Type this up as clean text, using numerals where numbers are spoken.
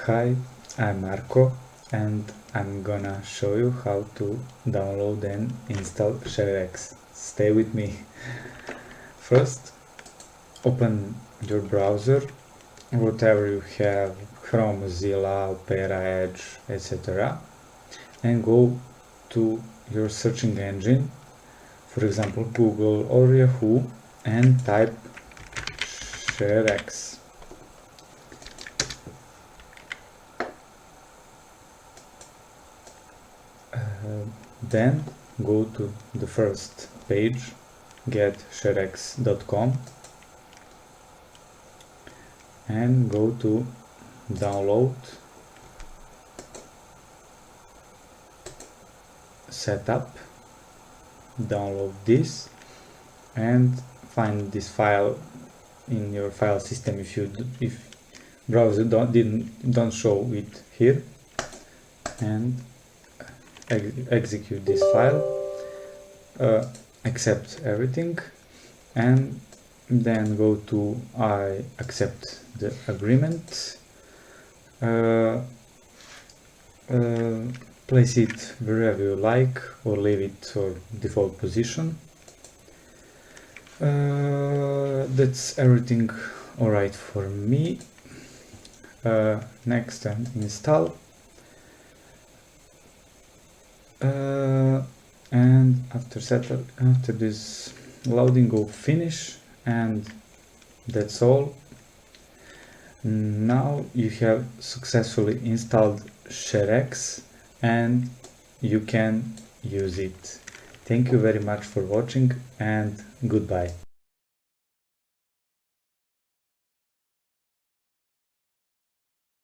Hi, I'm Marco and I'm gonna show you how to download and install ShareX. Stay with me. First, open your browser, whatever you have, Chrome, Mozilla, Opera, Edge, etc. and go to your searching engine, for example Google or Yahoo, and type ShareX. Then go to the first page, getsharex.com, and go to download, setup, download this, and find this file in your file system if browser don't show it here, and execute this file, accept everything, and then go to I accept the agreement, place it wherever you like or leave it or default position. That's everything alright for me. Next, and install. And after this loading, go finish, and that's all. Now you have successfully installed ShareX and you can use it. Thank you very much for watching, and goodbye.